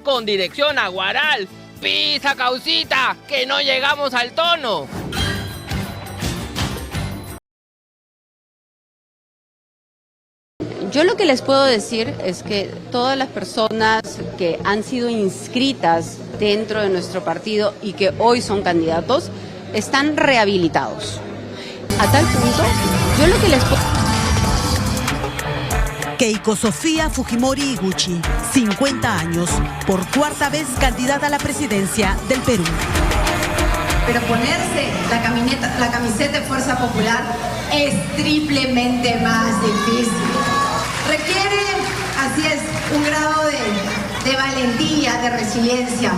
con dirección a Guaral. ¡Pisa, causita! ¡Que no llegamos al tono! Yo lo que les puedo decir es que todas las personas que han sido inscritas dentro de nuestro partido y que hoy son candidatos están rehabilitados. A tal punto, yo lo que les puedo... Keiko Sofía Fujimori Iguchi, 50 años, por cuarta vez candidata a la presidencia del Perú. Pero ponerse la camiseta de Fuerza Popular es triplemente más difícil. Requiere, así es, un grado de valentía, de resiliencia.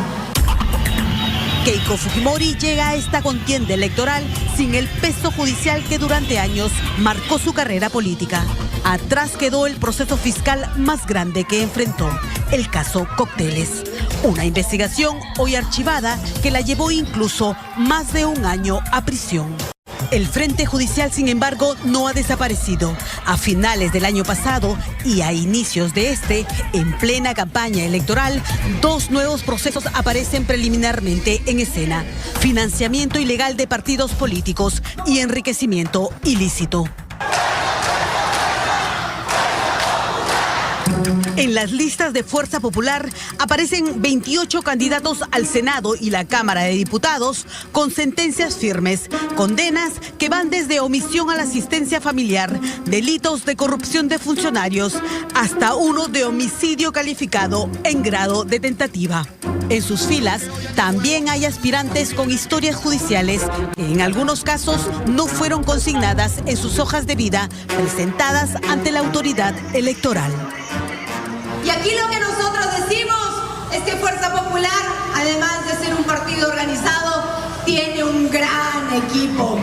Keiko Fujimori llega a esta contienda electoral sin el peso judicial que durante años marcó su carrera política. Atrás quedó el proceso fiscal más grande que enfrentó, el caso Cócteles. Una investigación hoy archivada que la llevó incluso más de un año a prisión. El frente judicial, sin embargo, no ha desaparecido. A finales del año pasado y a inicios de este, en plena campaña electoral, dos nuevos procesos aparecen preliminarmente en escena: financiamiento ilegal de partidos políticos y enriquecimiento ilícito. En las listas de Fuerza Popular aparecen 28 candidatos al Senado y la Cámara de Diputados con sentencias firmes, condenas que van desde omisión a la asistencia familiar, delitos de corrupción de funcionarios, hasta uno de homicidio calificado en grado de tentativa. En sus filas también hay aspirantes con historias judiciales que en algunos casos no fueron consignadas en sus hojas de vida presentadas ante la autoridad electoral. Y aquí lo que nosotros decimos es que Fuerza Popular, además de ser un partido organizado, tiene un gran equipo.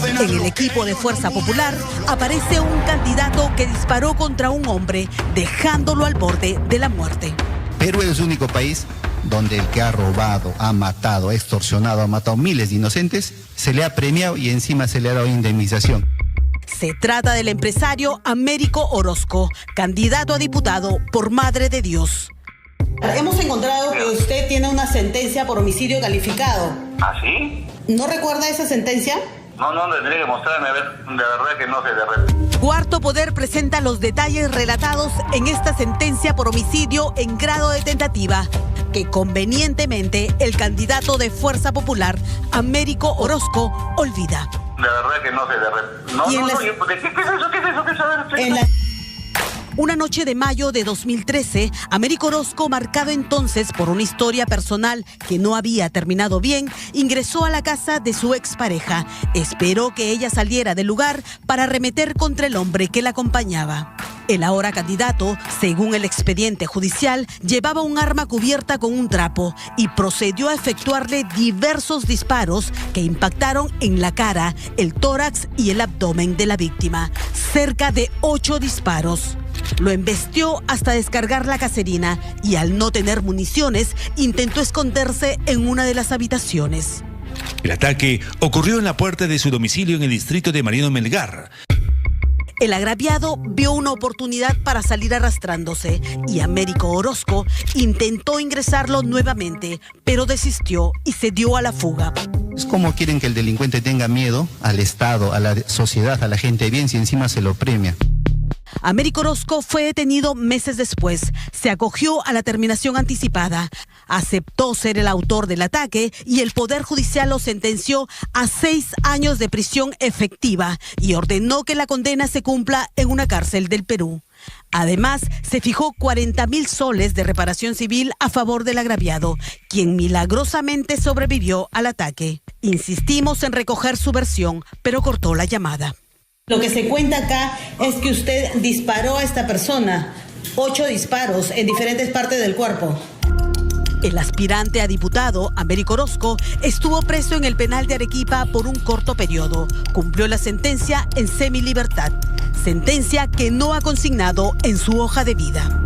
En el equipo de Fuerza Popular aparece un candidato que disparó contra un hombre, dejándolo al borde de la muerte. Perú es el único país donde el que ha robado, ha matado, ha extorsionado, ha matado miles de inocentes, se le ha premiado y encima se le ha dado indemnización. Se trata del empresario Américo Orozco, candidato a diputado por Madre de Dios. Hemos encontrado que usted tiene una sentencia por homicidio calificado. ¿Ah, sí? ¿No recuerda esa sentencia? No, tendría que mostrarme, a ver, de verdad que no sé, de verdad. Cuarto Poder presenta los detalles relatados en esta sentencia por homicidio en grado de tentativa, que convenientemente el candidato de Fuerza Popular, Américo Orozco, olvida. De verdad que no sé, de verdad. ¿Qué es eso? ¿Qué es eso? Una noche de mayo de 2013, Américo Orozco, marcado entonces por una historia personal que no había terminado bien, ingresó a la casa de su expareja. Esperó que ella saliera del lugar para arremeter contra el hombre que la acompañaba. El ahora candidato, según el expediente judicial, llevaba un arma cubierta con un trapo y procedió a efectuarle diversos disparos que impactaron en la cara, el tórax y el abdomen de la víctima. Cerca de 8 disparos. Lo embestió hasta descargar la caserina y, al no tener municiones, intentó esconderse en una de las habitaciones. El ataque ocurrió en la puerta de su domicilio en el distrito de Mariano Melgar. El agraviado vio una oportunidad para salir arrastrándose y Américo Orozco intentó ingresarlo nuevamente, pero desistió y se dio a la fuga. Es como quieren que el delincuente tenga miedo al Estado, a la sociedad, a la gente de bien, si encima se lo premia. Américo Orozco fue detenido meses después. Se acogió a la terminación anticipada. Aceptó ser el autor del ataque y el Poder Judicial lo sentenció a 6 años de prisión efectiva y ordenó que la condena se cumpla en una cárcel del Perú. Además, se fijó 40.000 soles de reparación civil a favor del agraviado, quien milagrosamente sobrevivió al ataque. Insistimos en recoger su versión, pero cortó la llamada. Lo que se cuenta acá es que usted disparó a esta persona, 8 disparos en diferentes partes del cuerpo. El aspirante a diputado, Américo Orozco, estuvo preso en el penal de Arequipa por un corto periodo. Cumplió la sentencia en semilibertad, sentencia que no ha consignado en su hoja de vida.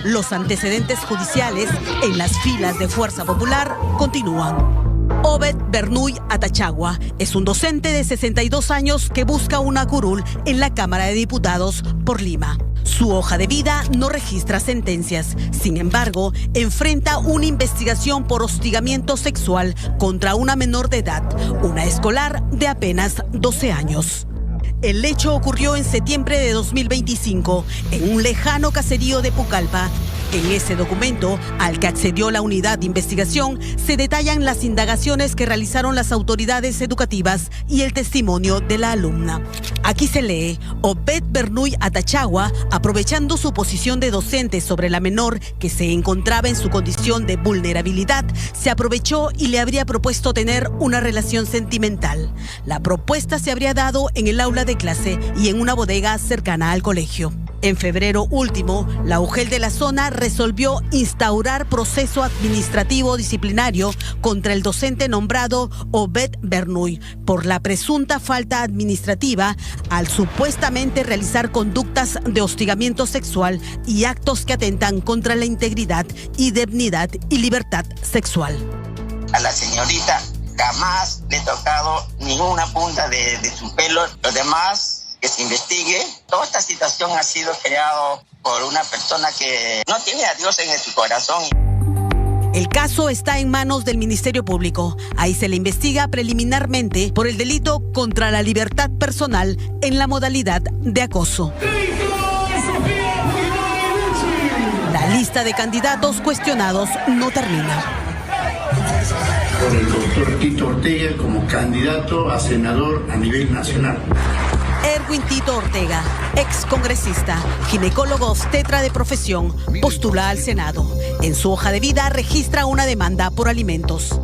Los antecedentes judiciales en las filas de Fuerza Popular continúan. Obed Bernuy Atachagua es un docente de 62 años que busca una curul en la Cámara de Diputados por Lima. Su hoja de vida no registra sentencias. Sin embargo, enfrenta una investigación por hostigamiento sexual contra una menor de edad, una escolar de apenas 12 años. El hecho ocurrió en septiembre de 2025 en un lejano caserío de Pucallpa. En ese documento, al que accedió la unidad de investigación, se detallan las indagaciones que realizaron las autoridades educativas y el testimonio de la alumna. Aquí se lee: Obed Bernuy Atachagua, aprovechando su posición de docente sobre la menor que se encontraba en su condición de vulnerabilidad, se aprovechó y le habría propuesto tener una relación sentimental. La propuesta se habría dado en el aula de clase y en una bodega cercana al colegio. En febrero último, la UGEL de la zona resolvió instaurar proceso administrativo disciplinario contra el docente nombrado Obed Bernuy por la presunta falta administrativa al supuestamente realizar conductas de hostigamiento sexual y actos que atentan contra la integridad, indemnidad y libertad sexual. A la señorita jamás le he tocado ninguna punta de su pelo. Los demás, que se investigue. Toda esta situación ha sido creada por una persona que no tiene a Dios en su corazón. El caso está en manos del Ministerio Público. Ahí se le investiga preliminarmente por el delito contra la libertad personal en la modalidad de acoso. La lista de candidatos cuestionados no termina. Por el doctor Tito Ortega como candidato a senador a nivel nacional. Erwin Tito Ortega, ex congresista, ginecólogo obstetra de profesión, postula al Senado. En su hoja de vida registra una demanda por alimentos.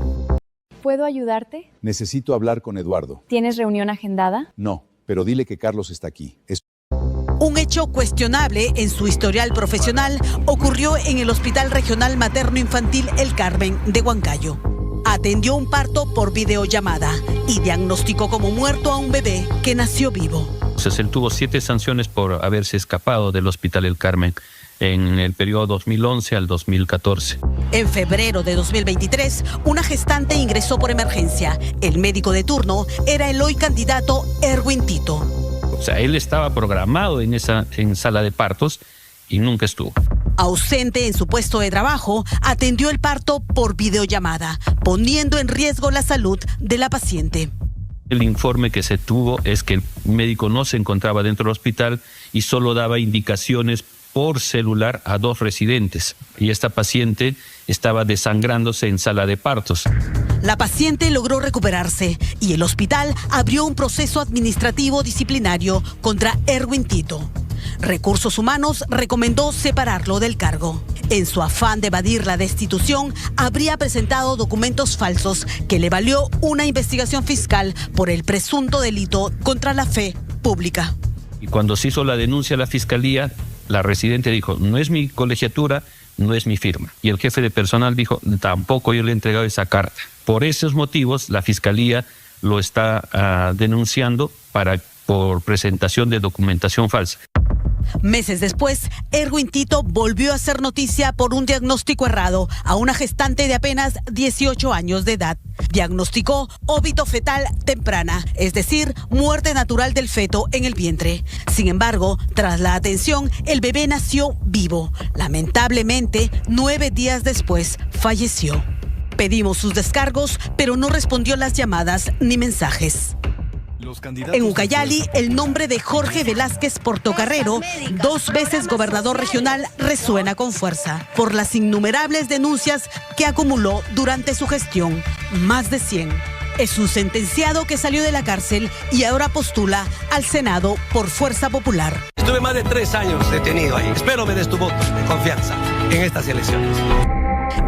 ¿Puedo ayudarte? Necesito hablar con Eduardo. ¿Tienes reunión agendada? No, pero dile que Carlos está aquí. Un hecho cuestionable en su historial profesional ocurrió en el Hospital Regional Materno Infantil El Carmen de Huancayo. Atendió un parto por videollamada y diagnosticó como muerto a un bebé que nació vivo. Él tuvo 7 sanciones por haberse escapado del Hospital El Carmen en el periodo 2011 al 2014. En febrero de 2023, una gestante ingresó por emergencia. El médico de turno era el hoy candidato Erwin Tito. O sea, él estaba programado en sala de partos y nunca estuvo. Ausente en su puesto de trabajo, atendió el parto por videollamada, poniendo en riesgo la salud de la paciente. El informe que se tuvo es que el médico no se encontraba dentro del hospital y solo daba indicaciones por celular a 2 residentes. Y esta paciente estaba desangrándose en sala de partos. La paciente logró recuperarse y el hospital abrió un proceso administrativo disciplinario contra Erwin Tito. Recursos Humanos recomendó separarlo del cargo. En su afán de evadir la destitución, habría presentado documentos falsos que le valió una investigación fiscal por el presunto delito contra la fe pública. Y cuando se hizo la denuncia a la fiscalía, la residente dijo: no es mi colegiatura, no es mi firma. Y el jefe de personal dijo: tampoco yo le he entregado esa carta. Por esos motivos, la fiscalía lo está denunciando por presentación de documentación falsa. Meses después, Erwin Tito volvió a hacer noticia por un diagnóstico errado a una gestante de apenas 18 años de edad. Diagnosticó óbito fetal temprana, es decir, muerte natural del feto en el vientre. Sin embargo, tras la atención, el bebé nació vivo. Lamentablemente, 9 días después, falleció. Pedimos sus descargos, pero no respondió las llamadas ni mensajes. En Ucayali, el nombre de Jorge Velázquez Portocarrero, 2 veces gobernador regional, resuena con fuerza por las innumerables denuncias que acumuló durante su gestión, más de 100. Es un sentenciado que salió de la cárcel y ahora postula al Senado por Fuerza Popular. Estuve más de 3 años detenido ahí. Espero me des tu voto de confianza en estas elecciones.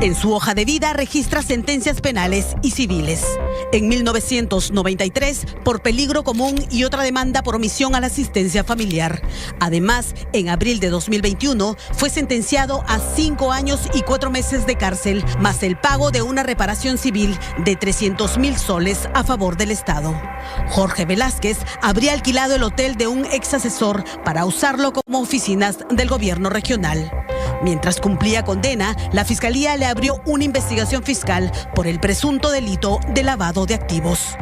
En su hoja de vida registra sentencias penales y civiles. En 1993, por peligro común y otra demanda por omisión a la asistencia familiar. Además, en abril de 2021, fue sentenciado a 5 años y 4 meses de cárcel, más el pago de una reparación civil de 300.000 soles a favor del Estado. Jorge Velázquez habría alquilado el hotel de un ex asesor para usarlo como oficinas del gobierno regional. Mientras cumplía condena, la Fiscalía le abrió una investigación fiscal por el presunto delito de lavado de activos.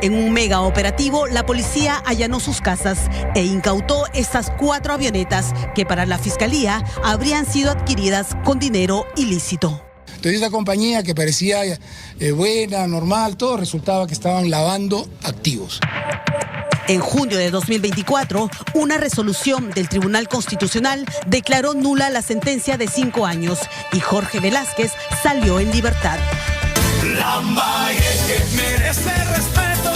En un mega operativo, la policía allanó sus casas e incautó estas 4 avionetas que para la Fiscalía habrían sido adquiridas con dinero ilícito. Entonces esta compañía que parecía buena, normal, todo resultaba que estaban lavando activos. En junio de 2024, una resolución del Tribunal Constitucional declaró nula la sentencia de 5 años y Jorge Velázquez salió en libertad. Lambayeque merece respeto.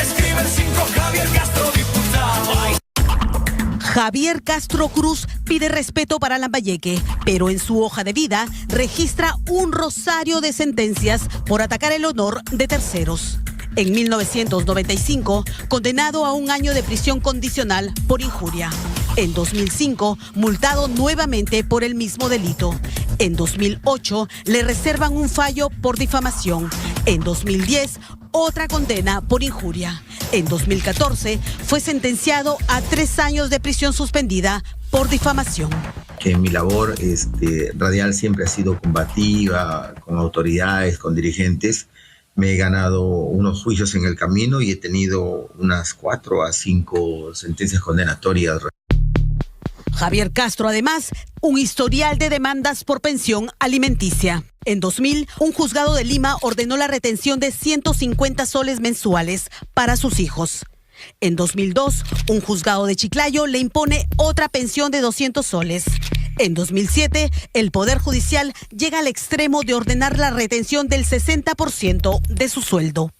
Escribe el 5 Javier Castro, diputado. Javier Castro Cruz pide respeto para Lambayeque, pero en su hoja de vida registra un rosario de sentencias por atacar el honor de terceros. En 1995, condenado a 1 año de prisión condicional por injuria. En 2005, multado nuevamente por el mismo delito. En 2008, le reservan un fallo por difamación. En 2010, otra condena por injuria. En 2014, fue sentenciado a 3 años de prisión suspendida por difamación. Que mi labor radial siempre ha sido combativa, con autoridades, con dirigentes. Me he ganado unos juicios en el camino y he tenido unas 4 a 5 sentencias condenatorias. Javier Castro, además, un historial de demandas por pensión alimenticia. En 2000, un juzgado de Lima ordenó la retención de 150 soles mensuales para sus hijos. En 2002, un juzgado de Chiclayo le impone otra pensión de 200 soles. En 2007, el Poder Judicial llega al extremo de ordenar la retención del 60% de su sueldo.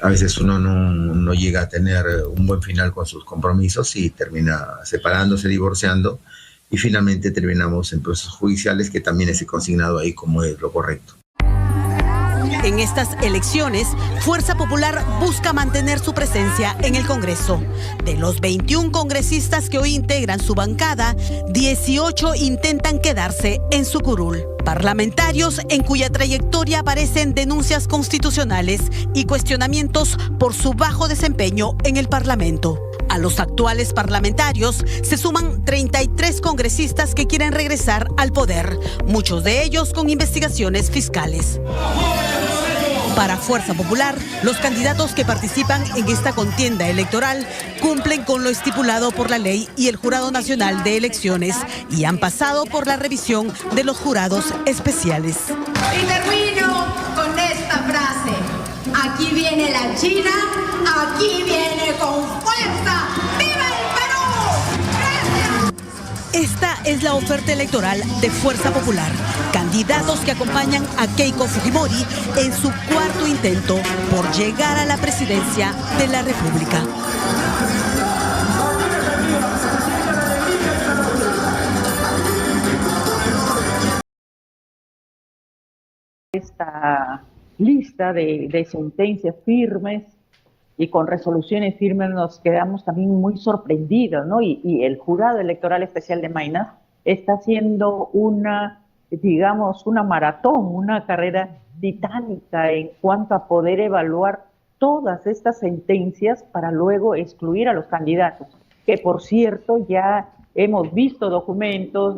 A veces uno no llega a tener un buen final con sus compromisos y termina separándose, divorciando, y finalmente terminamos en procesos judiciales, que también es consignado ahí como es lo correcto. En estas elecciones, Fuerza Popular busca mantener su presencia en el Congreso. De los 21 congresistas que hoy integran su bancada, 18 intentan quedarse en su curul. Parlamentarios en cuya trayectoria aparecen denuncias constitucionales y cuestionamientos por su bajo desempeño en el Parlamento. A los actuales parlamentarios se suman 33 congresistas que quieren regresar al poder, muchos de ellos con investigaciones fiscales. Para Fuerza Popular, los candidatos que participan en esta contienda electoral cumplen con lo estipulado por la ley y el Jurado Nacional de Elecciones y han pasado por la revisión de los jurados especiales. Y termino con esta frase. Aquí viene la China, aquí viene con fuerza. ¡Viva el Perú! ¡Gracias! Esta es la oferta electoral de Fuerza Popular. Candidatos que acompañan a Keiko Fujimori en su 4º intento por llegar a la presidencia de la República. Esta lista de sentencias firmes y con resoluciones firmes nos quedamos también muy sorprendidos, ¿no? Y el Jurado Electoral Especial de Maynas está haciendo una maratón, una carrera titánica en cuanto a poder evaluar todas estas sentencias para luego excluir a los candidatos, que por cierto ya hemos visto documentos,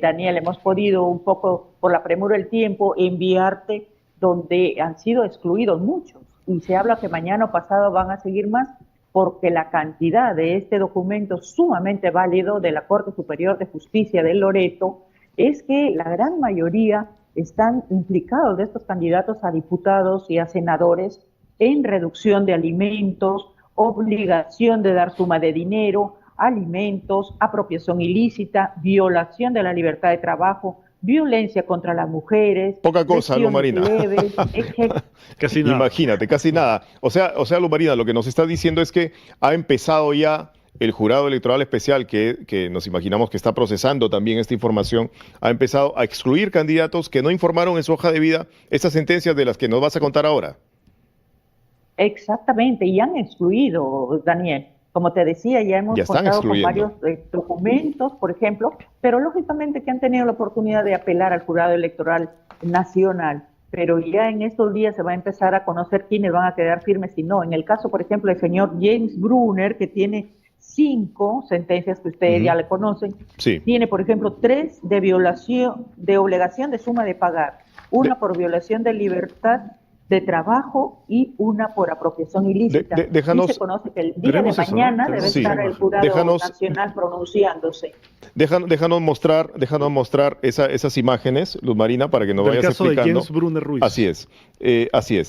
Daniel, hemos podido un poco por la premura del tiempo enviarte donde han sido excluidos muchos y se habla que mañana o pasado van a seguir más porque la cantidad de este documento sumamente válido de la Corte Superior de Justicia de Loreto es que la gran mayoría están implicados de estos candidatos a diputados y a senadores en reducción de alimentos, obligación de dar suma de dinero, alimentos, apropiación ilícita, violación de la libertad de trabajo, violencia contra las mujeres. Poca cosa, Luz Marina. Casi nada. Imagínate, casi nada. O sea, Luz Marina, lo que nos está diciendo es que ha empezado ya el Jurado Electoral Especial, que nos imaginamos que está procesando también esta información, ha empezado a excluir candidatos que no informaron en su hoja de vida estas sentencias de las que nos vas a contar ahora. Exactamente, y han excluido, Daniel. Como te decía, ya hemos contado con varios documentos, por ejemplo, pero lógicamente que han tenido la oportunidad de apelar al Jurado Electoral Nacional, pero ya en estos días se va a empezar a conocer quiénes van a quedar firmes y no. En el caso, por ejemplo, del señor James Brunner, que tiene 5 sentencias que ustedes ya le conocen. Sí. Tiene, por ejemplo, 3 de violación, de obligación de suma de pagar, una por violación de libertad de trabajo y una por apropiación ilícita. Déjanos, y se conoce que el día de mañana debe estar el jurado nacional pronunciándose. Déjanos mostrar esas imágenes, Luz Marina, para que nos vayas explicando. El caso de Jens Brunner Ruiz. Así es.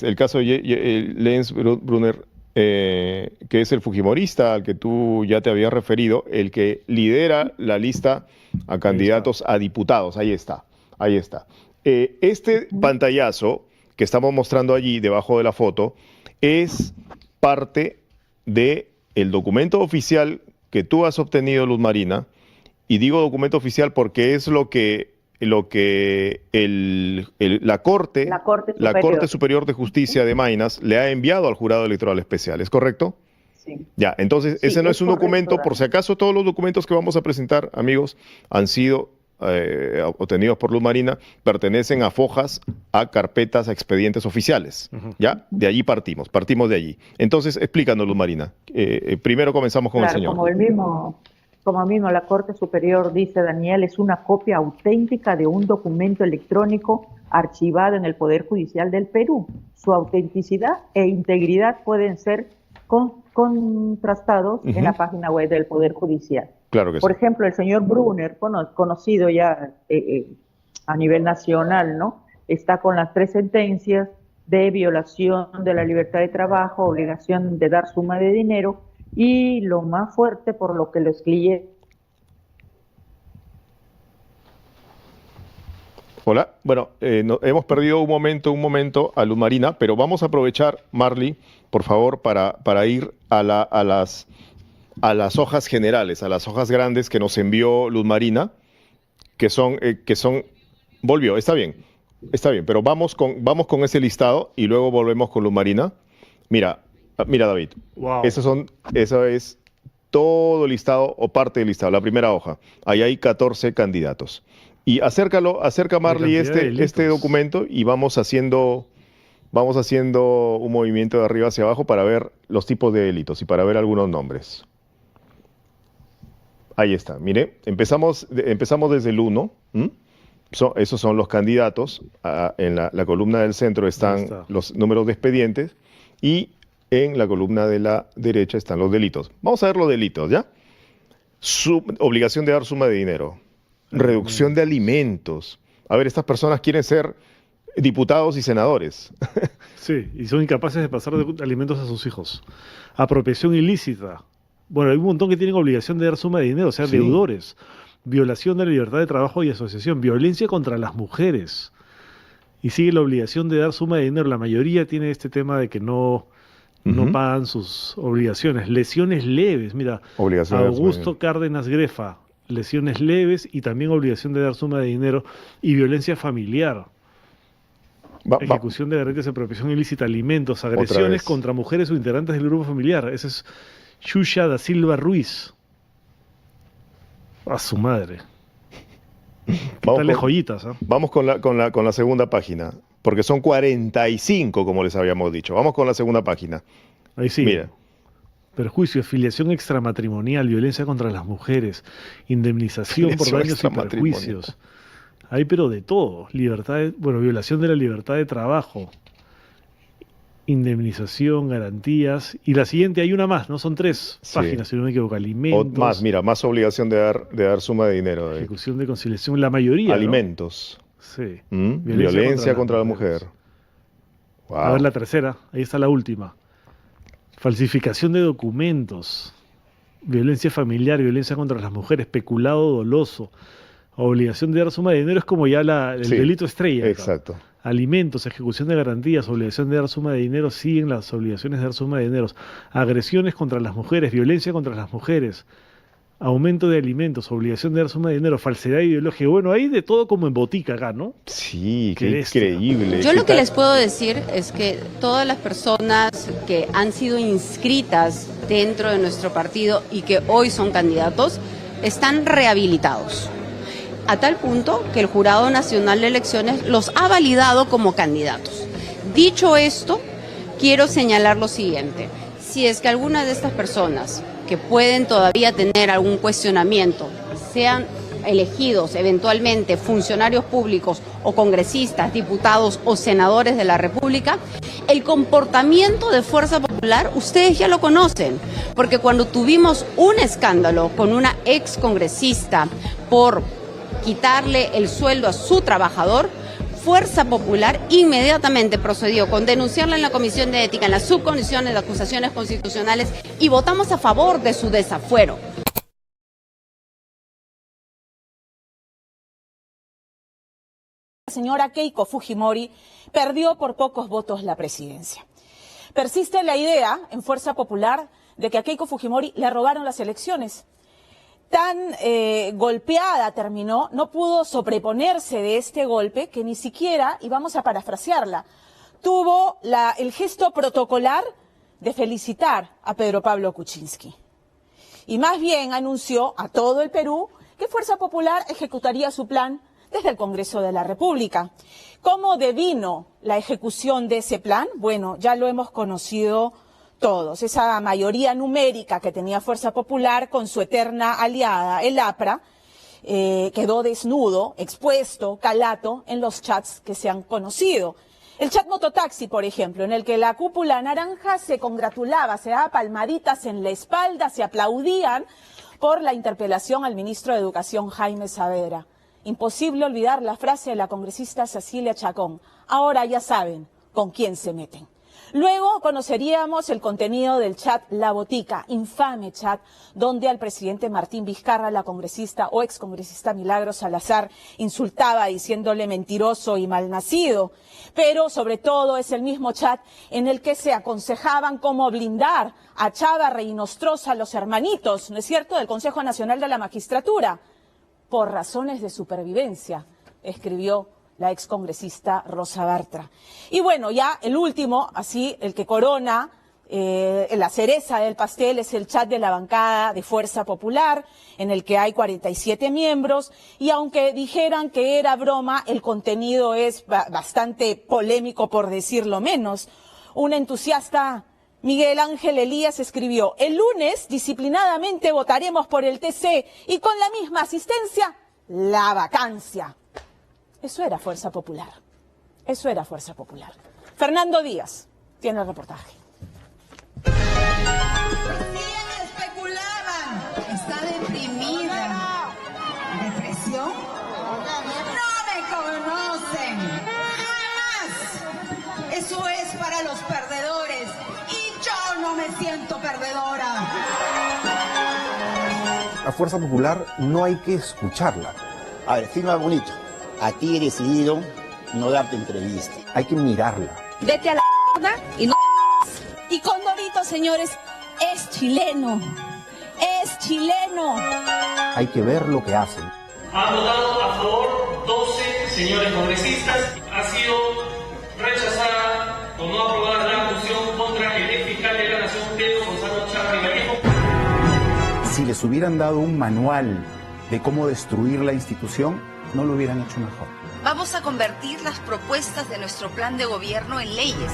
El caso de Jens Brunner, que es el fujimorista al que tú ya te habías referido, el que lidera la lista a candidatos a diputados. Ahí está. Este pantallazo que estamos mostrando allí debajo de la foto es parte del documento oficial que tú has obtenido, Luz Marina, y digo documento oficial porque es lo que la Corte Superior de Justicia de Maynas le ha enviado al Jurado Electoral Especial, ¿es correcto? Sí. Ya, entonces ese no es un documento, por si acaso todos los documentos que vamos a presentar, amigos, han sido obtenidos por Luz Marina, pertenecen a fojas, a carpetas, a expedientes oficiales. ¿Ya? De allí partimos de allí. Entonces, explícanos, Luz Marina. Primero comenzamos con el señor. Como mismo la Corte Superior dice, Daniel, es una copia auténtica de un documento electrónico archivado en el Poder Judicial del Perú. Su autenticidad e integridad pueden ser contrastados en la página web del Poder Judicial. Claro que Por ejemplo, el señor Brunner, conocido ya a nivel nacional, ¿no? Está con las 3 sentencias de violación de la libertad de trabajo, obligación de dar suma de dinero y lo más fuerte por lo que lo excluye. Hola, bueno, hemos perdido un momento a Luz Marina, pero vamos a aprovechar, Marley, por favor, para ir a las hojas generales, a las hojas grandes que nos envió Luz Marina, que son volvió, está bien, pero vamos con ese listado y luego volvemos con Luz Marina. Mira David, wow. Eso es todo el listado o parte del listado, la primera hoja. Ahí hay 14 candidatos. Y acerca Marley este documento y vamos haciendo un movimiento de arriba hacia abajo para ver los tipos de delitos y para ver algunos nombres. Ahí está, mire, empezamos desde el 1. Esos son los candidatos. En la columna del centro están los números de expedientes y en la columna de la derecha están los delitos. Vamos a ver los delitos, ¿ya? Obligación de dar suma de dinero. Reducción de alimentos. A ver, estas personas quieren ser diputados y senadores. Sí, y son incapaces de pasar de alimentos a sus hijos. Apropiación ilícita. Bueno, hay un montón que tienen obligación de dar suma de dinero, o sea, deudores. Violación de la libertad de trabajo y asociación. Violencia contra las mujeres. Y sigue la obligación de dar suma de dinero. La mayoría tiene este tema de que no pagan sus obligaciones. Lesiones leves. Mira, Augusto Cárdenas Grefa. Lesiones leves y también obligación de dar suma de dinero y violencia familiar. Ejecución de garantías de apropiación ilícita, alimentos, agresiones contra mujeres o integrantes del grupo familiar. Ese es Xuxa da Silva Ruiz. A su madre. Dale joyitas. Vamos con la segunda página, porque son 45, como les habíamos dicho. Vamos con la segunda página. Ahí sí. Mira. Perjuicio, filiación extramatrimonial, violencia contra las mujeres, indemnización por daños y perjuicios. Hay pero de todo. Violación de la libertad de trabajo, indemnización, garantías. Y la siguiente hay una más, ¿no? Son 3 páginas, si no me equivoco. Alimentos. Más obligación de dar suma de dinero. Ejecución de conciliación, la mayoría. Alimentos. ¿No? Sí. Violencia contra la mujer. Wow. A ver la tercera, ahí está la última. Falsificación de documentos, violencia familiar, violencia contra las mujeres, peculado doloso, obligación de dar suma de dinero es como ya el delito estrella. Exacto. Alimentos, ejecución de garantías, obligación de dar suma de dinero, siguen las obligaciones de dar suma de dinero. Agresiones contra las mujeres, violencia contra las mujeres, aumento de alimentos, obligación de dar suma de dinero, falsedad ideológica. Bueno, hay de todo como en botica acá, ¿no? Sí, qué increíble. Yo lo que les puedo decir es que todas las personas que han sido inscritas dentro de nuestro partido y que hoy son candidatos, están rehabilitados. A tal punto que el Jurado Nacional de Elecciones los ha validado como candidatos. Dicho esto, quiero señalar lo siguiente. Si es que alguna de estas personas que pueden todavía tener algún cuestionamiento, sean elegidos eventualmente funcionarios públicos o congresistas, diputados o senadores de la República, el comportamiento de Fuerza Popular ustedes ya lo conocen, porque cuando tuvimos un escándalo con una excongresista por quitarle el sueldo a su trabajador, Fuerza Popular inmediatamente procedió con denunciarla en la Comisión de Ética, en las subcomisiones de acusaciones constitucionales, y votamos a favor de su desafuero. La señora Keiko Fujimori perdió por pocos votos la presidencia. Persiste la idea en Fuerza Popular de que a Keiko Fujimori le robaron las elecciones. Tan golpeada terminó, no pudo sobreponerse de este golpe, que ni siquiera, y vamos a parafrasearla, tuvo el gesto protocolar de felicitar a Pedro Pablo Kuczynski. Y más bien anunció a todo el Perú que Fuerza Popular ejecutaría su plan desde el Congreso de la República. ¿Cómo devino la ejecución de ese plan? Bueno, ya lo hemos conocido todos. Esa mayoría numérica que tenía Fuerza Popular con su eterna aliada, el APRA, quedó desnudo, expuesto, calato en los chats que se han conocido. El chat Mototaxi, por ejemplo, en el que la cúpula naranja se congratulaba, se daba palmaditas en la espalda, se aplaudían por la interpelación al ministro de Educación, Jaime Saavedra. Imposible olvidar la frase de la congresista Cecilia Chacón: ahora ya saben con quién se meten. Luego conoceríamos el contenido del chat La Botica, infame chat, donde al presidente Martín Vizcarra, la congresista o excongresista Milagros Salazar, insultaba diciéndole mentiroso y malnacido. Pero sobre todo es el mismo chat en el que se aconsejaban cómo blindar a Chávarri y Nostroza, los hermanitos, ¿no es cierto?, del Consejo Nacional de la Magistratura. Por razones de supervivencia, escribió la excongresista Rosa Bartra. Y bueno, ya el último, así, el que corona la cereza del pastel, es el chat de la bancada de Fuerza Popular, en el que hay 47 miembros, y aunque dijeran que era broma, el contenido es bastante polémico, por decirlo menos. Un entusiasta, Miguel Ángel Elías, escribió: el lunes disciplinadamente votaremos por el TC y con la misma asistencia, la vacancia. Eso era Fuerza Popular. Eso era Fuerza Popular. Fernando Díaz tiene el reportaje. Especulaban. Está deprimida. ¿Depresión? No me conocen. Jamás. Eso es para los perdedores. Y yo no me siento perdedora. A Fuerza Popular no hay que escucharla. A ver, firma bonito. A ti he decidido no darte entrevista. Hay que mirarla. Vete a la y no. Y Condorito, señores, es chileno. Es chileno. Hay que ver lo que hacen. Han votado a favor 12 señores congresistas. Ha sido rechazada o no aprobada la moción contra el ex fiscal de la Nación, Pedro Gonzalo Chávarri Vallejo. Si les hubieran dado un manual de cómo destruir la institución, no lo hubieran hecho mejor. Vamos a convertir las propuestas de nuestro plan de gobierno en leyes.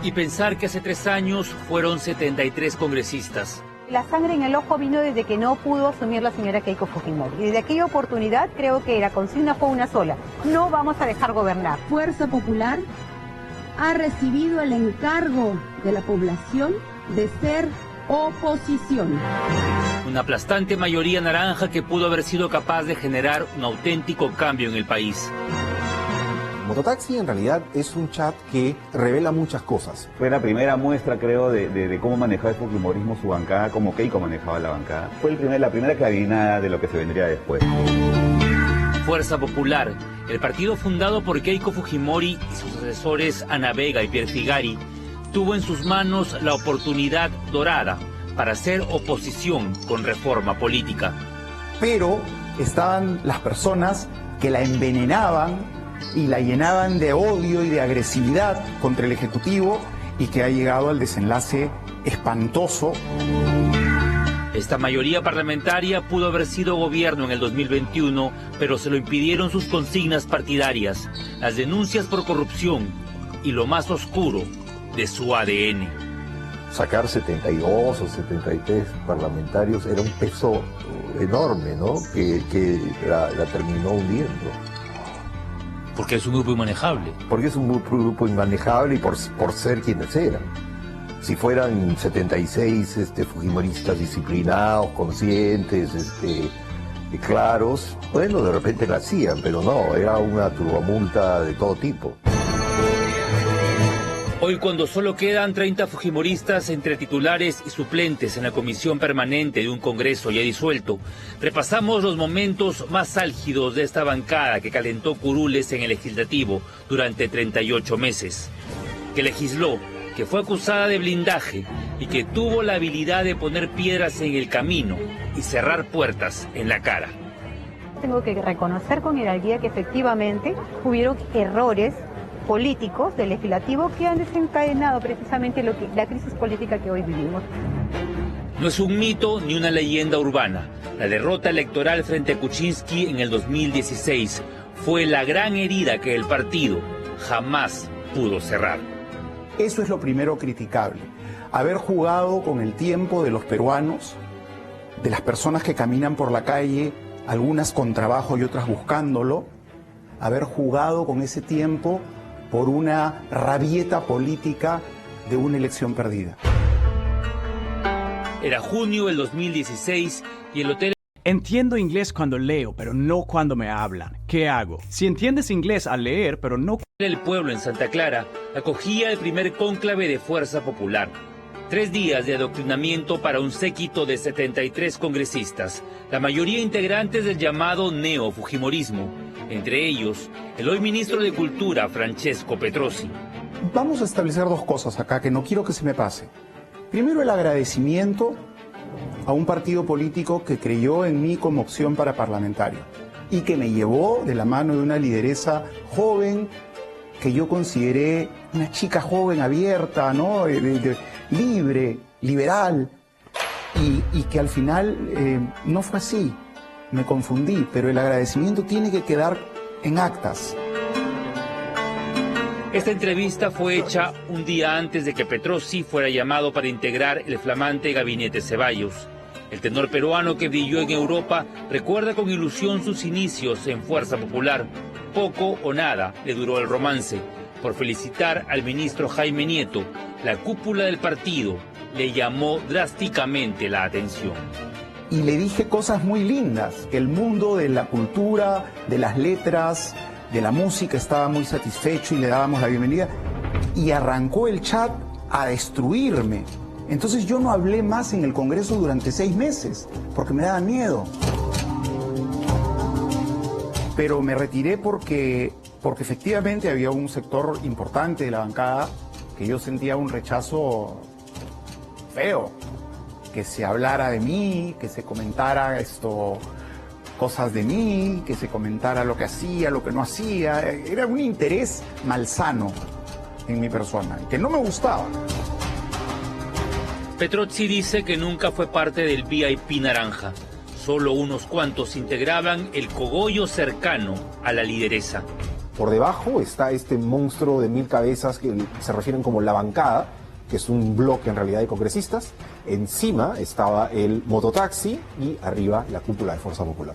Y pensar que hace 3 años fueron 73 congresistas. La sangre en el ojo vino desde que no pudo asumir la señora Keiko Fujimori. Y desde aquella oportunidad creo que la consigna fue una sola: no vamos a dejar gobernar. Fuerza Popular ha recibido el encargo de la población de ser oposición. Una aplastante mayoría naranja que pudo haber sido capaz de generar un auténtico cambio en el país. Mototaxi en realidad es un chat que revela muchas cosas. Fue la primera muestra, creo, de cómo manejaba el fujimorismo su bancada, cómo Keiko manejaba la bancada. Fue la primera cabinada de lo que se vendría después. Fuerza Popular, el partido fundado por Keiko Fujimori y sus asesores Ana Vega y Pierre Figari, tuvo en sus manos la oportunidad dorada para hacer oposición con reforma política. Pero estaban las personas que la envenenaban y la llenaban de odio y de agresividad contra el Ejecutivo, y que ha llegado al desenlace espantoso. Esta mayoría parlamentaria pudo haber sido gobierno en el 2021, pero se lo impidieron sus consignas partidarias, las denuncias por corrupción y lo más oscuro de su ADN. sacar 72 o 73 parlamentarios era un peso enorme, ¿no? Que la terminó hundiendo. Porque es un grupo inmanejable. Porque es un grupo inmanejable y por ser quienes eran. Si fueran 76 fujimoristas disciplinados, conscientes, claros, bueno, de repente la hacían, pero no, era una turbamulta de todo tipo. Hoy, cuando solo quedan 30 fujimoristas entre titulares y suplentes en la comisión permanente de un Congreso ya disuelto, repasamos los momentos más álgidos de esta bancada que calentó curules en el legislativo durante 38 meses, que legisló, que fue acusada de blindaje y que tuvo la habilidad de poner piedras en el camino y cerrar puertas en la cara. Tengo que reconocer con jerarquía que efectivamente hubieron errores políticos del legislativo que han desencadenado precisamente la crisis política que hoy vivimos. No es un mito ni una leyenda urbana. La derrota electoral frente a Kuczynski en el 2016 fue la gran herida que el partido jamás pudo cerrar. Eso es lo primero criticable. Haber jugado con el tiempo de los peruanos, de las personas que caminan por la calle, algunas con trabajo y otras buscándolo, haber jugado con ese tiempo por una rabieta política de una elección perdida. Era junio del 2016 y el hotel... Entiendo inglés cuando leo, pero no cuando me hablan. ¿Qué hago? Si entiendes inglés al leer, pero no... El pueblo en Santa Clara acogía el primer cónclave de Fuerza Popular. 3 días de adoctrinamiento para un séquito de 73 congresistas, la mayoría integrantes del llamado neo-fujimorismo, entre ellos el hoy ministro de Cultura, Francesco Petrosi. Vamos a establecer 2 cosas acá que no quiero que se me pase. Primero, el agradecimiento a un partido político que creyó en mí como opción para parlamentario y que me llevó de la mano de una lideresa joven que yo consideré una chica joven, abierta, ¿no? Libre, liberal, y que al final no fue así. Me confundí, pero el agradecimiento tiene que quedar en actas. Esta entrevista fue hecha un día antes de que Petrosi fuera llamado para integrar el flamante gabinete Ceballos. El tenor peruano que brilló en Europa recuerda con ilusión sus inicios en Fuerza Popular. Poco o nada le duró el romance. Por felicitar al ministro Jaime Nieto, la cúpula del partido le llamó drásticamente la atención. Y le dije cosas muy lindas, que el mundo de la cultura, de las letras, de la música estaba muy satisfecho y le dábamos la bienvenida. Y arrancó el chat a destruirme. Entonces yo no hablé más en el Congreso durante 6 meses, porque me daba miedo. Pero me retiré porque efectivamente había un sector importante de la bancada que yo sentía un rechazo feo. Que se hablara de mí, que se comentara cosas de mí, que se comentara lo que hacía, lo que no hacía. Era un interés malsano en mi persona, que no me gustaba. Petrosi dice que nunca fue parte del VIP naranja. Solo unos cuantos integraban el cogollo cercano a la lideresa. Por debajo está este monstruo de 1000 cabezas que se refieren como la bancada, que es un bloque en realidad de congresistas. Encima estaba el mototaxi y arriba la cúpula de Fuerza Popular.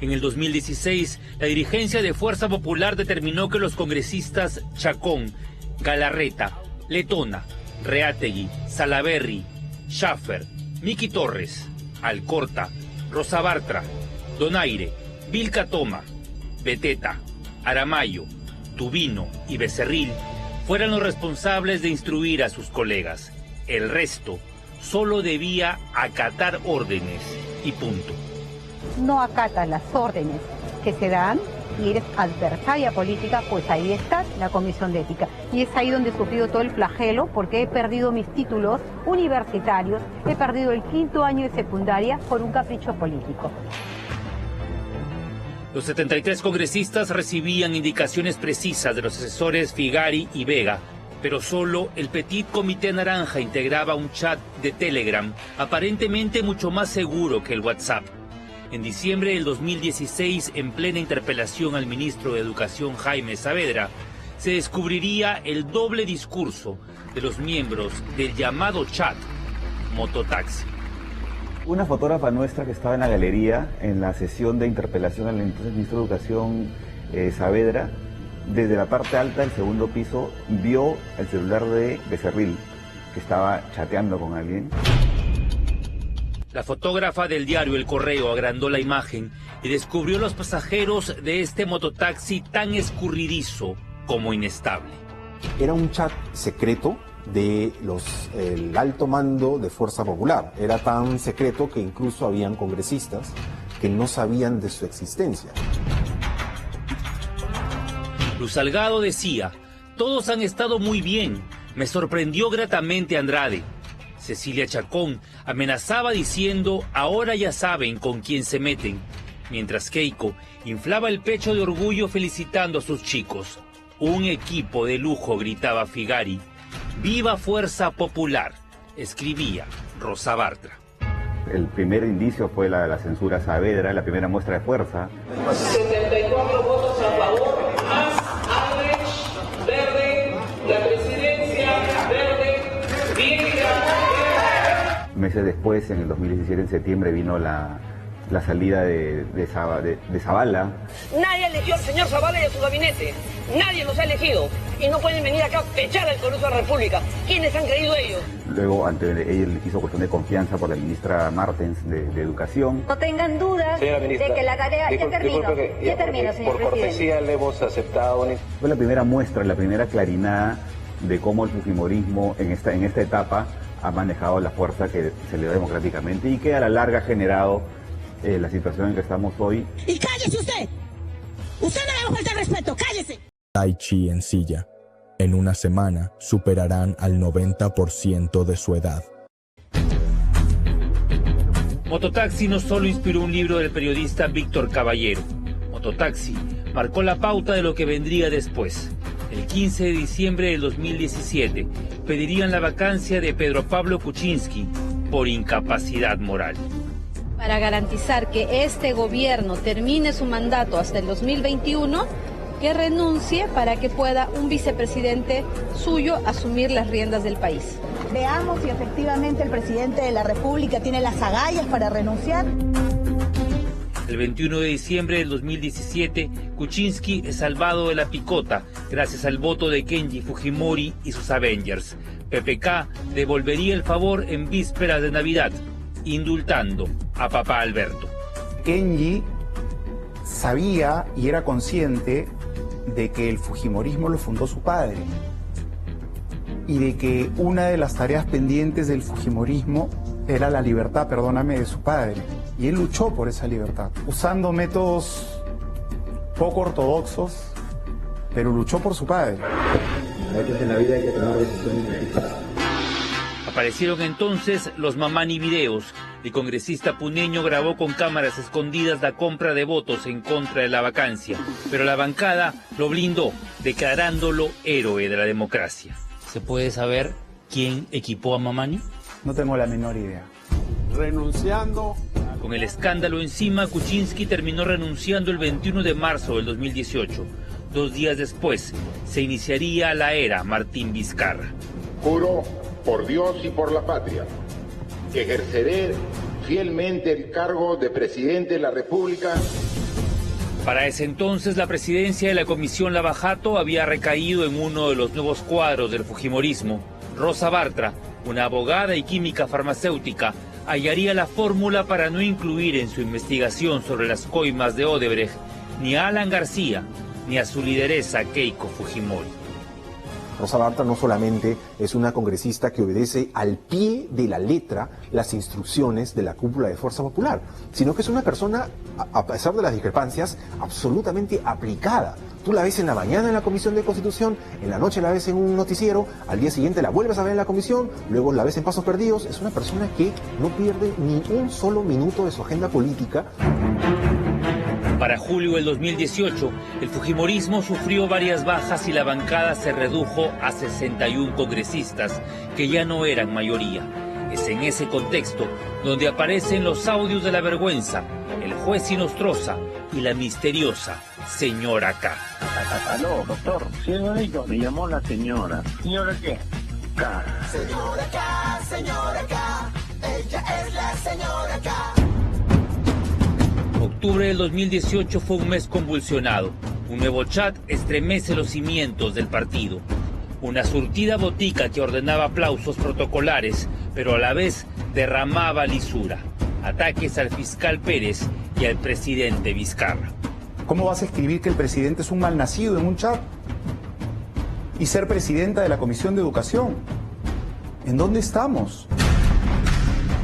En el 2016, la dirigencia de Fuerza Popular determinó que los congresistas Chacón, Galarreta, Letona, Reategui, Salaverry, Schaffer, Miki Torres, Alcorta, Rosa Bartra, Donaire, Vilca Toma, Beteta, Aramayo, Tubino y Becerril fueran los responsables de instruir a sus colegas. El resto solo debía acatar órdenes y punto. No acatas las órdenes que se dan y eres adversaria política, pues ahí está la Comisión de Ética. Y es ahí donde he sufrido todo el flagelo, porque he perdido mis títulos universitarios, he perdido el 5º año de secundaria por un capricho político. Los 73 congresistas recibían indicaciones precisas de los asesores Figari y Vega, pero solo el Petit Comité Naranja integraba un chat de Telegram, aparentemente mucho más seguro que el WhatsApp. En diciembre del 2016, en plena interpelación al ministro de Educación Jaime Saavedra, se descubriría el doble discurso de los miembros del llamado chat Mototaxi. Una fotógrafa nuestra que estaba en la galería en la sesión de interpelación al entonces ministro de Educación, Saavedra, desde la parte alta del segundo piso vio el celular de Becerril, que estaba chateando con alguien. La fotógrafa del diario El Correo agrandó la imagen y descubrió los pasajeros de este mototaxi tan escurridizo como inestable. Era un chat secreto de el alto mando de Fuerza Popular. Era tan secreto que incluso habían congresistas que no sabían de su existencia. Luz Salgado decía: todos han estado muy bien, me sorprendió gratamente Andrade. Cecilia Chacón amenazaba diciendo: ahora ya saben con quién se meten, mientras Keiko inflaba el pecho de orgullo felicitando a sus chicos. Un equipo de lujo, gritaba Figari. ¡Viva Fuerza Popular!, escribía Rosa Bartra. El primer indicio fue la censura a Saavedra, la primera muestra de fuerza. 74 votos a favor, más Albrecht, verde, la presidencia, verde, Vieira. Meses después, en el 2017, en septiembre, vino la salida de Zavala. Nadie eligió al señor Zavala y a su gabinete. Nadie los ha elegido. Y no pueden venir acá a pechar al Congreso de la República. ¿Quiénes han creído ellos? Luego, ante él hizo cuestión de confianza por la ministra Martens de Educación. No tengan dudas de que la tarea... Ya termino, señor por cortesía le hemos aceptado. Fue la primera muestra, la primera clarinada de cómo el fujimorismo en esta etapa ha manejado la fuerza que se le da democráticamente y que a la larga ha generado la situación en que estamos hoy. ¡Y cállese usted! ¡Usted no le va a faltar respeto! ¡Cállese! Tai Chi en silla. En una semana superarán al 90% de su edad. Mototaxi no solo inspiró un libro del periodista Víctor Caballero. Mototaxi marcó la pauta de lo que vendría después. El 15 de diciembre del 2017 pedirían la vacancia de Pedro Pablo Kuczynski por incapacidad moral. Para garantizar que este gobierno termine su mandato hasta el 2021, que renuncie para que pueda un vicepresidente suyo asumir las riendas del país. Veamos si efectivamente el presidente de la República tiene las agallas para renunciar. El 21 de diciembre del 2017, Kuczynski es salvado de la picota gracias al voto de Kenji Fujimori y sus Avengers. PPK devolvería el favor en vísperas de Navidad, indultando a papá Alberto. Kenji sabía y era consciente de que el fujimorismo lo fundó su padre y de que una de las tareas pendientes del fujimorismo era la libertad, de su padre. Y él luchó por esa libertad, usando métodos poco ortodoxos, pero luchó por su padre. A veces en la vida hay que tomar decisiones difíciles. Aparecieron entonces los Mamani videos. El congresista puneño grabó con cámaras escondidas la compra de votos en contra de la vacancia, pero la bancada lo blindó, declarándolo héroe de la democracia. ¿Se puede saber quién equipó a Mamani? No tengo la menor idea. Renunciando. Con el escándalo encima, Kuczynski terminó renunciando el 21 de marzo del 2018. 2 días después, se iniciaría la era Martín Vizcarra. Juro por Dios y por la patria que ejerceré fielmente el cargo de presidente de la República. Para ese entonces, la presidencia de la Comisión Lavajato había recaído en uno de los nuevos cuadros del fujimorismo. Rosa Bartra, una abogada y química farmacéutica, hallaría la fórmula para no incluir en su investigación sobre las coimas de Odebrecht ni a Alan García ni a su lideresa Keiko Fujimori. Rosa Bartra no solamente es una congresista que obedece al pie de la letra las instrucciones de la cúpula de Fuerza Popular, sino que es una persona, a pesar de las discrepancias, absolutamente aplicada. Tú la ves en la mañana en la Comisión de Constitución, en la noche la ves en un noticiero, al día siguiente la vuelves a ver en la comisión, luego la ves en Pasos Perdidos. Es una persona que no pierde ni un solo minuto de su agenda política. Para julio del 2018, el fujimorismo sufrió varias bajas y la bancada se redujo a 61 congresistas, que ya no eran mayoría. Es en ese contexto donde aparecen los audios de la vergüenza, el juez Inostroza y la misteriosa señora K. Aló, doctor. Señorito, me llamó la señora. ¿Señora qué? K. Señora K, señora K, ella es la señora K. Octubre del 2018 fue un mes convulsionado. Un nuevo chat estremece los cimientos del partido. Una surtida botica que ordenaba aplausos protocolares, pero a la vez derramaba lisura. Ataques al fiscal Pérez y al presidente Vizcarra. ¿Cómo vas a escribir que el presidente es un malnacido en un chat? Y ser presidenta de la Comisión de Educación. ¿En dónde estamos?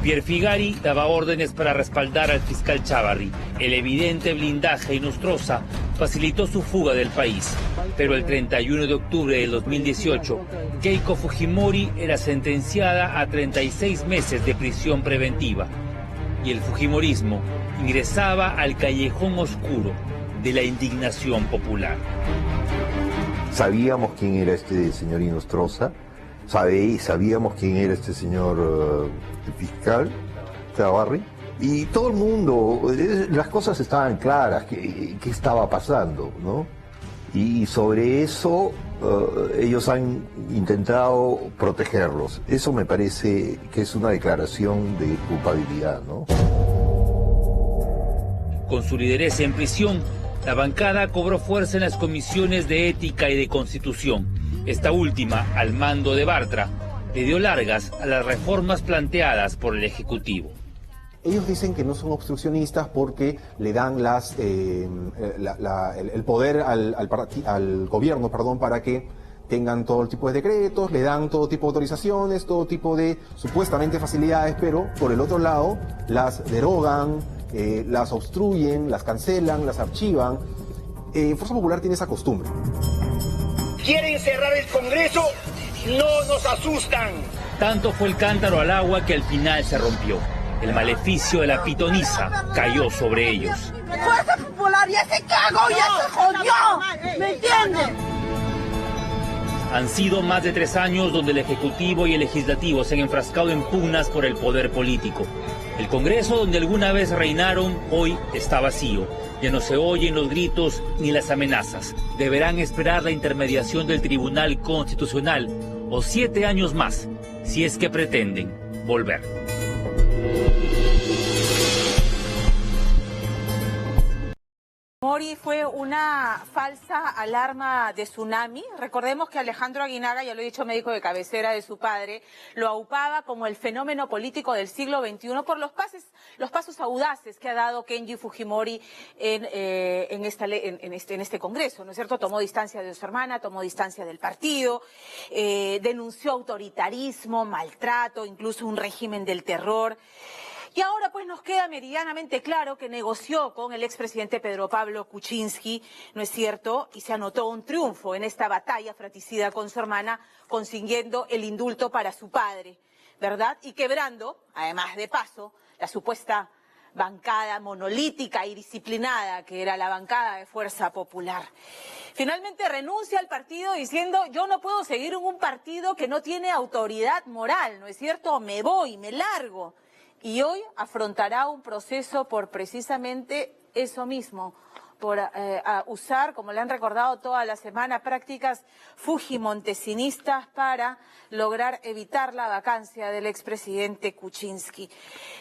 Pier Figari daba órdenes para respaldar al fiscal Chávarri. El evidente blindaje Inostroza facilitó su fuga del país. Pero el 31 de octubre del 2018, Keiko Fujimori era sentenciada a 36 meses de prisión preventiva. Y el fujimorismo ingresaba al callejón oscuro de la indignación popular. Sabíamos quién era este señor Inostroza, sabíamos quién era este señor fiscal, Chávarri, y todo el mundo, las cosas estaban claras, qué estaba pasando, ¿no? Y sobre eso ellos han intentado protegerlos. Eso me parece que es una declaración de culpabilidad, ¿no? Con su lideresa en prisión, la bancada cobró fuerza en las comisiones de ética y de constitución. Esta última, al mando de Bartra, le dio largas a las reformas planteadas por el Ejecutivo. Ellos dicen que no son obstruccionistas porque le dan el poder al gobierno, para que tengan todo tipo de decretos, le dan todo tipo de autorizaciones, todo tipo de supuestamente facilidades, pero por el otro lado las derogan, las obstruyen, las cancelan, las archivan. Fuerza Popular tiene esa costumbre. ¿Quieren cerrar el Congreso? No nos asustan. Tanto fue el cántaro al agua que al final se rompió. El maleficio de la pitoniza cayó sobre ellos. Fuerza Popular ya se cagó, ya se jodió. ¿Me entienden? Han sido más de 3 años donde el Ejecutivo y el Legislativo se han enfrascado en pugnas por el poder político. El Congreso, donde alguna vez reinaron, hoy está vacío. Ya no se oyen los gritos ni las amenazas. Deberán esperar la intermediación del Tribunal Constitucional o 7 años más, si es que pretenden volver. Mori fue una falsa alarma de tsunami. Recordemos que Alejandro Aguinaga, ya lo he dicho, médico de cabecera de su padre, lo aupaba como el fenómeno político del siglo XXI por los pasos audaces que ha dado Kenji Fujimori en este Congreso, ¿no es cierto? Tomó distancia de su hermana, tomó distancia del partido, denunció autoritarismo, maltrato, incluso un régimen del terror. Y ahora pues nos queda meridianamente claro que negoció con el expresidente Pedro Pablo Kuczynski, ¿no es cierto? Y se anotó un triunfo en esta batalla fratricida con su hermana, consiguiendo el indulto para su padre, ¿verdad? Y quebrando, además de paso, la supuesta bancada monolítica y disciplinada que era la bancada de Fuerza Popular. Finalmente renuncia al partido diciendo: yo no puedo seguir en un partido que no tiene autoridad moral, ¿no es cierto? Me voy, me largo. Y hoy afrontará un proceso por precisamente eso mismo, por usar, como le han recordado toda la semana, prácticas fujimontesinistas para lograr evitar la vacancia del expresidente Kuczynski.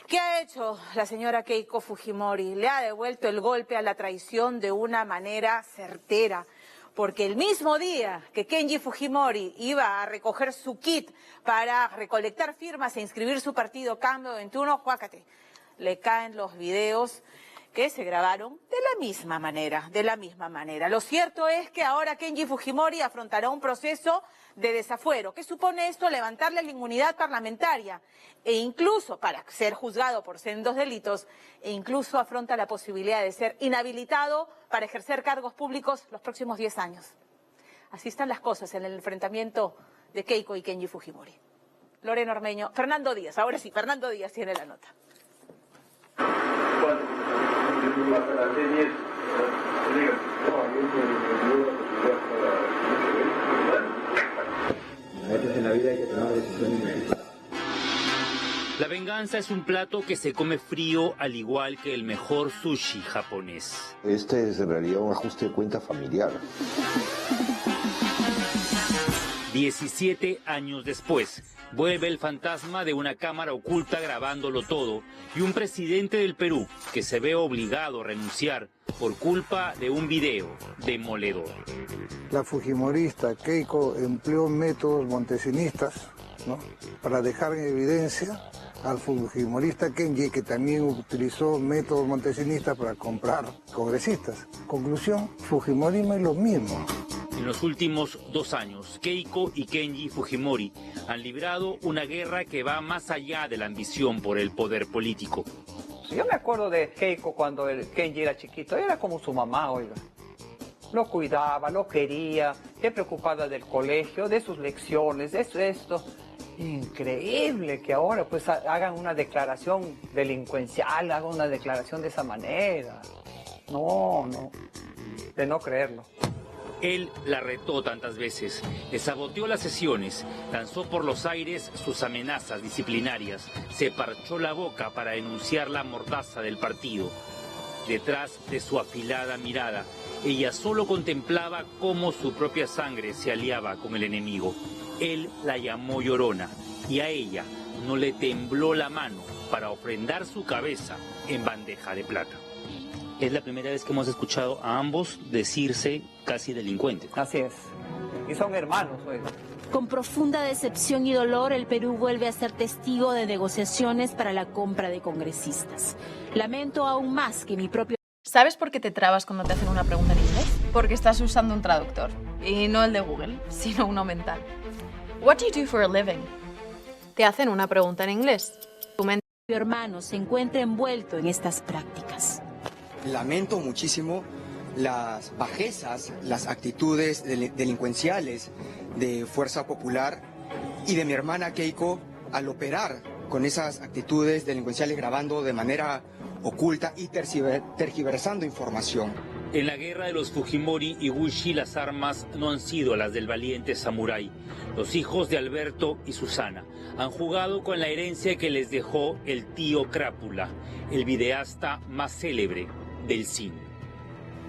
¿Qué ha hecho la señora Keiko Fujimori? Le ha devuelto el golpe a la traición de una manera certera. Porque el mismo día que Kenji Fujimori iba a recoger su kit para recolectar firmas e inscribir su partido Cambio 21, juácate, le caen los videos que se grabaron de la misma manera. Lo cierto es que ahora Kenji Fujimori afrontará un proceso de desafuero. ¿Qué supone esto? Levantarle la inmunidad parlamentaria e incluso, para ser juzgado por sendos delitos, e incluso afronta la posibilidad de ser inhabilitado para ejercer cargos públicos los próximos 10 años. Así están las cosas en el enfrentamiento de Keiko y Kenji Fujimori. Lorena Ormeño, Fernando Díaz, ahora sí, Fernando Díaz tiene la nota. A veces en la vida hay que tomar decisiones difíciles. matanza es un plato que se come frío al igual que el mejor sushi japonés. Este es en realidad un ajuste de cuenta familiar. 17 años después, vuelve el fantasma de una cámara oculta grabándolo todo y un presidente del Perú que se ve obligado a renunciar por culpa de un video demoledor. La fujimorista Keiko empleó métodos montesinistas, ¿no?, para dejar en evidencia al fujimorista Kenji, que también utilizó métodos montesinistas para comprar congresistas. Conclusión, Fujimorismo es lo mismo. En los últimos 2 años, Keiko y Kenji Fujimori han librado una guerra que va más allá de la ambición por el poder político. Yo me acuerdo de Keiko cuando el Kenji era chiquito, era como su mamá, oiga. Lo cuidaba, lo quería, se preocupaba del colegio, de sus lecciones, de esto. Increíble que ahora pues hagan una declaración delincuencial, hagan una declaración de esa manera. No, de no creerlo. Él la retó tantas veces, le saboteó las sesiones, lanzó por los aires sus amenazas disciplinarias, se parchó la boca para denunciar la mordaza del partido. Detrás de su afilada mirada, ella solo contemplaba cómo su propia sangre se aliaba con el enemigo. Él la llamó Llorona y a ella no le tembló la mano para ofrendar su cabeza en bandeja de plata. Es la primera vez que hemos escuchado a ambos decirse casi delincuentes. Así es. Y son hermanos, oiga. Con profunda decepción y dolor, el Perú vuelve a ser testigo de negociaciones para la compra de congresistas. Lamento aún más que mi propio... ¿Sabes por qué te trabas cuando te hacen una pregunta en inglés? Porque estás usando un traductor. Y no el de Google, sino uno mental. What do you do for a living? Te hacen una pregunta en inglés. Mi hermano se encuentra envuelto en estas prácticas. Lamento muchísimo las bajezas, las actitudes delincuenciales de Fuerza Popular y de mi hermana Keiko al operar con esas actitudes delincuenciales, grabando de manera oculta y tergiversando información. En la guerra de los Fujimori y Wuxi las armas no han sido las del valiente samurái. Los hijos de Alberto y Susana han jugado con la herencia que les dejó el tío Crápula, el videasta más célebre del cine.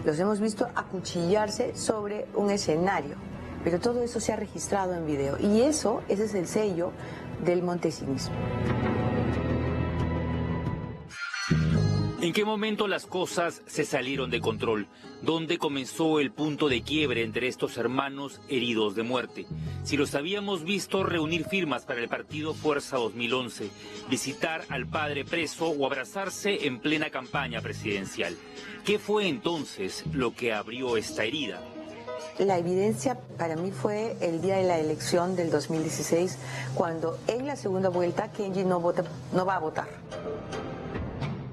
Los hemos visto acuchillarse sobre un escenario, pero todo eso se ha registrado en video y ese es el sello del montesinismo. ¿En qué momento las cosas se salieron de control? ¿Dónde comenzó el punto de quiebre entre estos hermanos heridos de muerte? Si los habíamos visto reunir firmas para el partido Fuerza 2011, visitar al padre preso o abrazarse en plena campaña presidencial, ¿qué fue entonces lo que abrió esta herida? La evidencia para mí fue el día de la elección del 2016, cuando en la segunda vuelta Kenji no va a votar.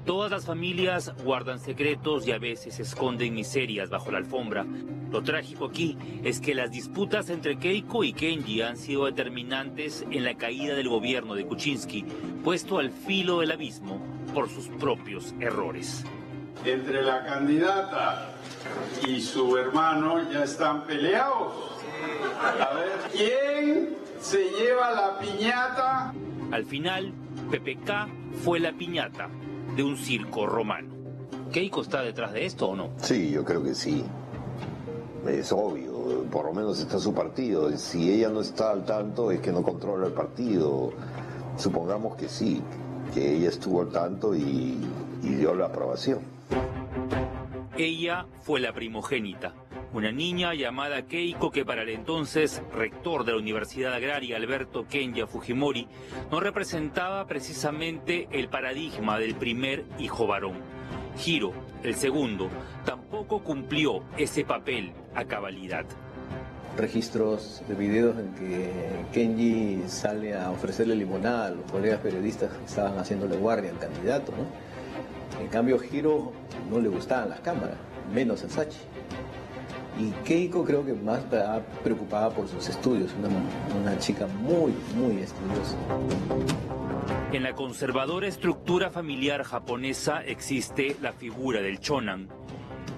Todas las familias guardan secretos y a veces esconden miserias bajo la alfombra. Lo trágico aquí es que las disputas entre Keiko y Kenji han sido determinantes en la caída del gobierno de Kuczynski, puesto al filo del abismo por sus propios errores. Entre la candidata y su hermano ya están peleados. A ver, ¿quién se lleva la piñata? Al final, PPK fue la piñata de un circo romano. ¿Keiko está detrás de esto o no? Sí, yo creo que sí. Es obvio, por lo menos está su partido. Si ella no está al tanto es que no controla el partido. Supongamos que sí, que ella estuvo al tanto y dio la aprobación. Ella fue la primogénita, una niña llamada Keiko que para el entonces rector de la Universidad Agraria Alberto Kenya Fujimori no representaba precisamente el paradigma del primer hijo varón. Hiro, el segundo, tampoco cumplió ese papel a cabalidad. Registros de videos en que Kenji sale a ofrecerle limonada a los colegas periodistas que estaban haciéndole guardia al candidato, ¿no? En cambio, Hiro no le gustaban las cámaras, menos a Sachi. Y Keiko creo que más estaba preocupada por sus estudios, una chica muy estudiosa. En la conservadora estructura familiar japonesa existe la figura del chonan.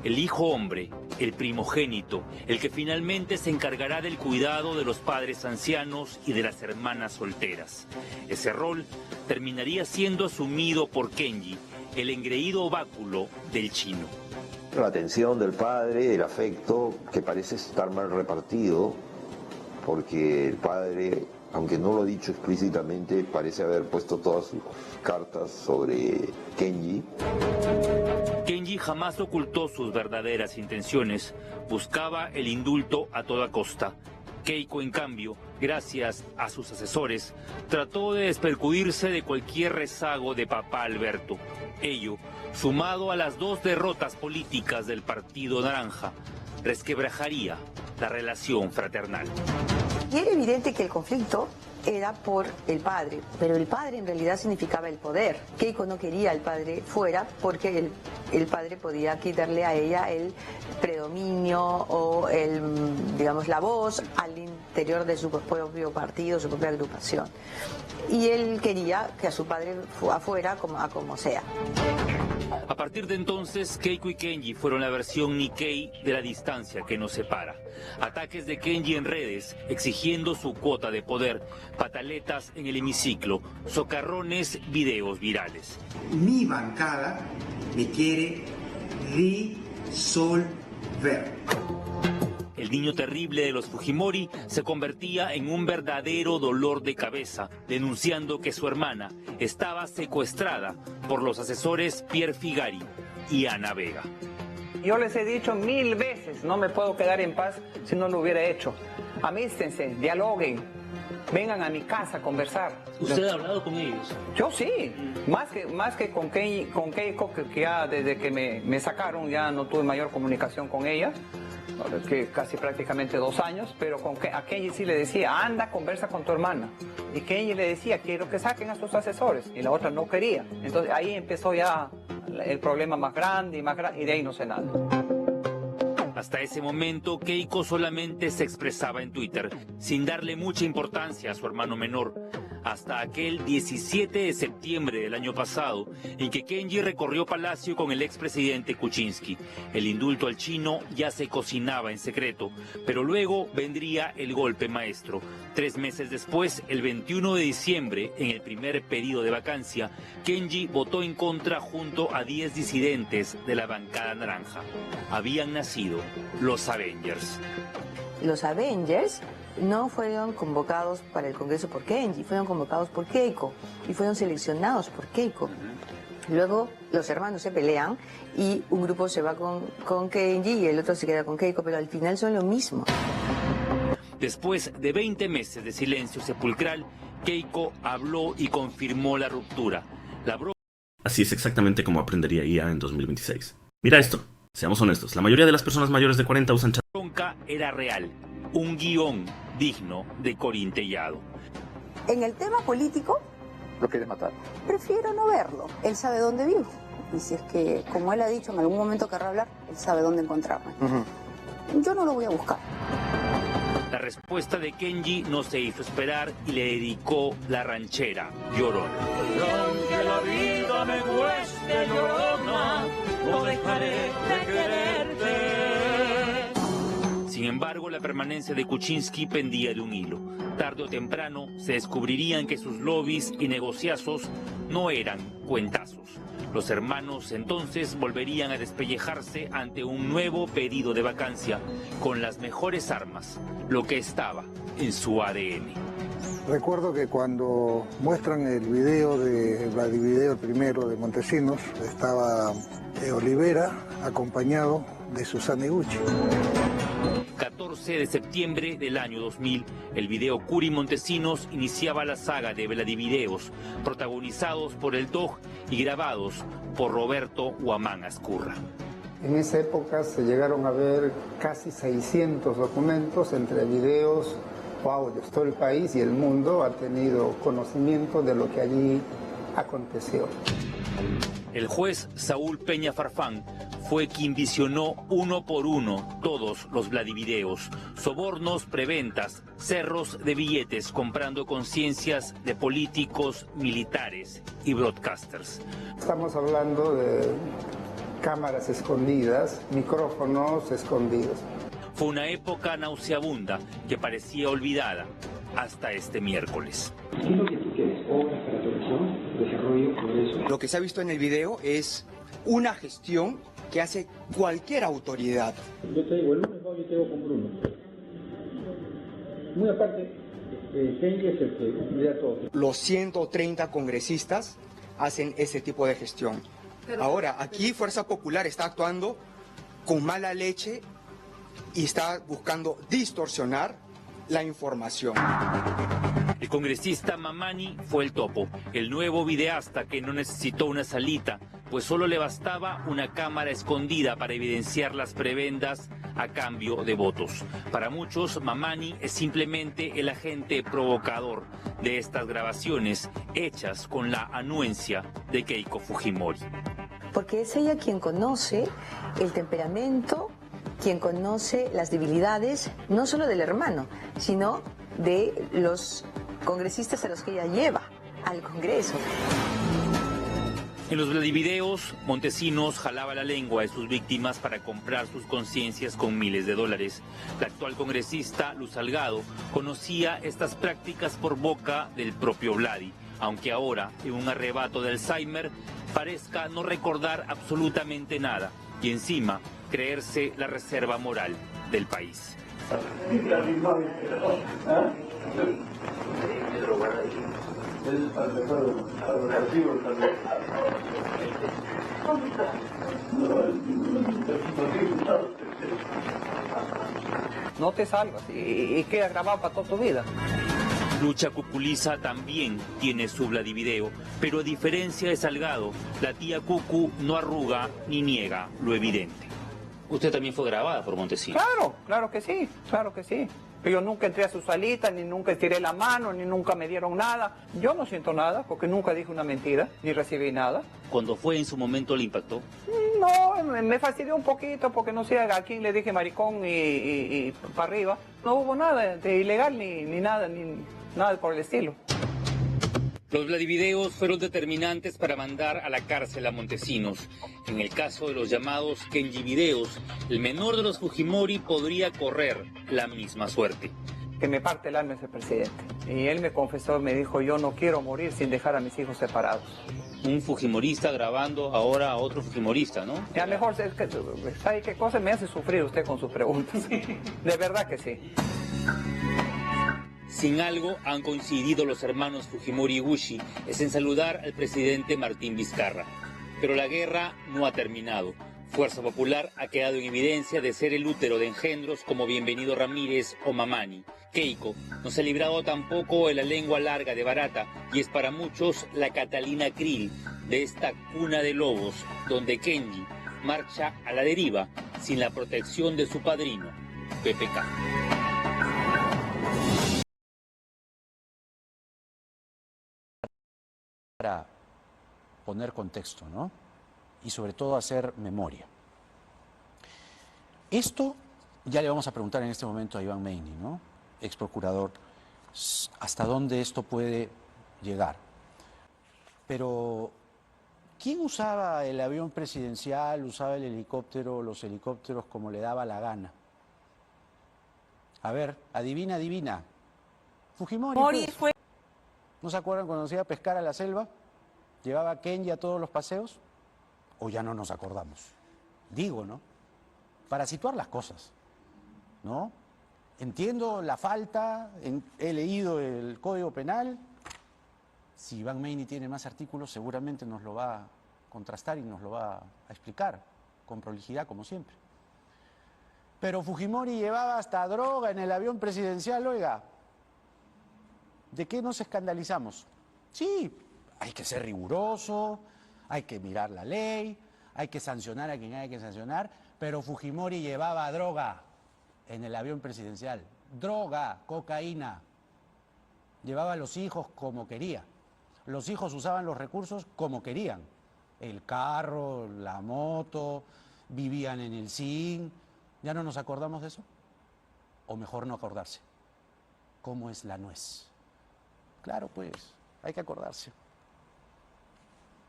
El hijo hombre, el primogénito, el que finalmente se encargará del cuidado de los padres ancianos y de las hermanas solteras. Ese rol terminaría siendo asumido por Kenji, el engreído báculo del chino. La atención del padre, el afecto, que parece estar mal repartido, porque el padre, aunque no lo ha dicho explícitamente, parece haber puesto todas sus cartas sobre Kenji. Kenji jamás ocultó sus verdaderas intenciones, buscaba el indulto a toda costa. Keiko, en cambio, gracias a sus asesores, trató de despercudirse de cualquier rezago de papá Alberto. Ello, sumado a las 2 derrotas políticas del Partido Naranja, resquebrajaría la relación fraternal. Y era evidente que el conflicto era por el padre, pero el padre en realidad significaba el poder. Keiko no quería al padre fuera porque el padre podía quitarle a ella el predominio o digamos, la voz al interior de su propio partido, su propia agrupación. Y él quería que a su padre afuera como sea. A partir de entonces, Keiko y Kenji fueron la versión Nikkei de la distancia que nos separa. Ataques de Kenji en redes, exigiendo su cuota de poder, pataletas en el hemiciclo, socarrones, videos virales. Mi bancada me quiere disolver. El niño terrible de los Fujimori se convertía en un verdadero dolor de cabeza, denunciando que su hermana estaba secuestrada por los asesores Pierre Figari y Ana Vega. Yo les he dicho 1000 veces, no me puedo quedar en paz si no lo hubiera hecho. Amístense, dialoguen, vengan a mi casa a conversar. ¿Usted ha hablado con ellos? Yo sí, más que con Keiko, que ya desde que me sacaron ya no tuve mayor comunicación con ella, que casi prácticamente 2 años, pero a Kenji sí le decía, anda, conversa con tu hermana. Y Kenji le decía, quiero que saquen a sus asesores, y la otra no quería. Entonces ahí empezó ya el problema más grande, y de ahí no sé nada. Hasta ese momento, Keiko solamente se expresaba en Twitter, sin darle mucha importancia a su hermano menor, hasta aquel 17 de septiembre del año pasado, en que Kenji recorrió Palacio con el expresidente Kuczynski. El indulto al chino ya se cocinaba en secreto, pero luego vendría el golpe maestro. 3 meses después, el 21 de diciembre, en el primer periodo de vacancia, Kenji votó en contra junto a 10 disidentes de la bancada naranja. Habían nacido los Avengers. Los Avengers no fueron convocados para el Congreso por Kenji, fueron convocados por Keiko y fueron seleccionados por Keiko. Luego los hermanos se pelean y un grupo se va con Kenji y el otro se queda con Keiko, pero al final son lo mismo. Después de 20 meses de silencio sepulcral, Keiko habló y confirmó la ruptura. Así es exactamente como aprendería IA en 2026. Mira esto, seamos honestos, la mayoría de las personas mayores de 40 usan chat. La bronca era real, un guión digno de Corín Tellado. En el tema político, ¿lo quieres matar? Prefiero no verlo. Él sabe dónde vivo. Y si es que, como él ha dicho, en algún momento querrá hablar, él sabe dónde encontrarme. Yo no lo voy a buscar. La respuesta de Kenji no se hizo esperar y le dedicó la ranchera Llorona. Y aunque la vida me cueste, Llorona, no dejaré de quererte. Sin embargo, la permanencia de Kuczynski pendía de un hilo. Tarde o temprano se descubrirían que sus lobbies y negociazos no eran cuentazos. Los hermanos entonces volverían a despellejarse ante un nuevo pedido de vacancia con las mejores armas, lo que estaba en su ADN. Recuerdo que cuando muestran el video de Vladivideo, el primero de Montesinos, estaba Olivera acompañado de Susana Iguchi. 14 de septiembre del año 2000, el video Curi Montesinos iniciaba la saga de Vladivideos, protagonizados por el DOG y grabados por Roberto Huamán Azcurra. En esa época se llegaron a ver casi 600 documentos entre videos o audios. Todo el país y el mundo ha tenido conocimiento de lo que allí aconteció. El juez Saúl Peña Farfán fue quien visionó uno por uno todos los Vladivideos, sobornos, preventas, cerros de billetes comprando conciencias de políticos, militares y broadcasters. Estamos hablando de cámaras escondidas, micrófonos escondidos. Fue una época nauseabunda que parecía olvidada hasta este miércoles. ¿Qué es lo que tú quieres? ¿Obras para tu región? ¿Desarrollo? ¿Progreso? Lo que se ha visto en el video es una gestión que hace cualquier autoridad. Yo te digo, el lunes yo te digo con Bruno. Muy aparte, Kenji es el que mira todo. Los 130 congresistas hacen ese tipo de gestión. Ahora, aquí Fuerza Popular está actuando con mala leche y está buscando distorsionar la información. El congresista Mamani fue el topo, el nuevo videasta que no necesitó una salita, pues solo le bastaba una cámara escondida para evidenciar las prebendas a cambio de votos. Para muchos, Mamani es simplemente el agente provocador de estas grabaciones hechas con la anuencia de Keiko Fujimori. Porque es ella quien conoce el temperamento, quien conoce las debilidades, no solo del hermano, sino de los congresistas a los que ella lleva al Congreso. En los videos, Montesinos jalaba la lengua de sus víctimas para comprar sus conciencias con miles de dólares. La actual congresista, Luz Salgado, conocía estas prácticas por boca del propio Vladi, aunque ahora, en un arrebato de Alzheimer, parezca no recordar absolutamente nada y encima creerse la reserva moral del país. No te salvas y queda grabado para toda tu vida. Lucha Cuculiza también tiene su Vladivideo, pero a diferencia de Salgado, la tía Cucu no arruga ni niega lo evidente. Usted también fue grabada por Montesinos. Claro, claro que sí, claro que sí. Yo nunca entré a su salita, ni nunca estiré la mano, ni nunca me dieron nada. Yo no siento nada, porque nunca dije una mentira, ni recibí nada. ¿Cuando fue en su momento le impactó? No, me fastidió un poquito, porque no sé a quién le dije maricón y para arriba. No hubo nada de ilegal, ni nada por el estilo. Los Vladivideos fueron determinantes para mandar a la cárcel a Montesinos. En el caso de los llamados Kenji videos, el menor de los Fujimori podría correr la misma suerte. Que me parte el alma ese presidente. Y él me confesó, me dijo, yo no quiero morir sin dejar a mis hijos separados. Un fujimorista grabando ahora a otro fujimorista, ¿no? Ya mejor, ¿sabe qué cosa me hace sufrir usted con sus preguntas? De verdad que sí. Sin algo han coincidido los hermanos Fujimori y Gushi, es en saludar al presidente Martín Vizcarra. Pero la guerra no ha terminado. Fuerza Popular ha quedado en evidencia de ser el útero de engendros como Bienvenido Ramírez o Mamani. Keiko no se ha librado tampoco de la lengua larga de Barata y es para muchos la Catalina Krill de esta cuna de lobos donde Kenji marcha a la deriva sin la protección de su padrino, PPK. Para poner contexto, ¿no? Y sobre todo hacer memoria. Esto ya le vamos a preguntar en este momento a Iván Meini, ¿no? Ex procurador, hasta dónde esto puede llegar. Pero, ¿quién usaba el avión presidencial, usaba el helicóptero, los helicópteros como le daba la gana? A ver, adivina. Fujimori pues. ¿No se acuerdan cuando se iba a pescar a la selva? ¿Llevaba a Kenji a todos los paseos? ¿O ya no nos acordamos? Digo, ¿no? Para situar las cosas, ¿no? Entiendo la falta, he leído el Código Penal. Si Iván Meini tiene más artículos, seguramente nos lo va a contrastar y nos lo va a explicar con prolijidad, como siempre. Pero Fujimori llevaba hasta droga en el avión presidencial, oiga. ¿De qué nos escandalizamos? Sí, hay que ser riguroso, hay que mirar la ley, hay que sancionar a quien hay que sancionar, pero Fujimori llevaba droga en el avión presidencial. Droga, cocaína. Llevaba a los hijos como quería. Los hijos usaban los recursos como querían. El carro, la moto, vivían en el zinc. ¿Ya no nos acordamos de eso? O mejor no acordarse. ¿Cómo es la nuez? Claro, pues, hay que acordarse.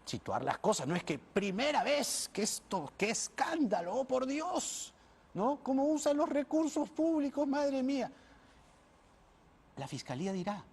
situar las cosas. No es que primera vez que esto, qué escándalo, oh por Dios, ¿no? ¿Cómo usan los recursos públicos, madre mía? La Fiscalía dirá,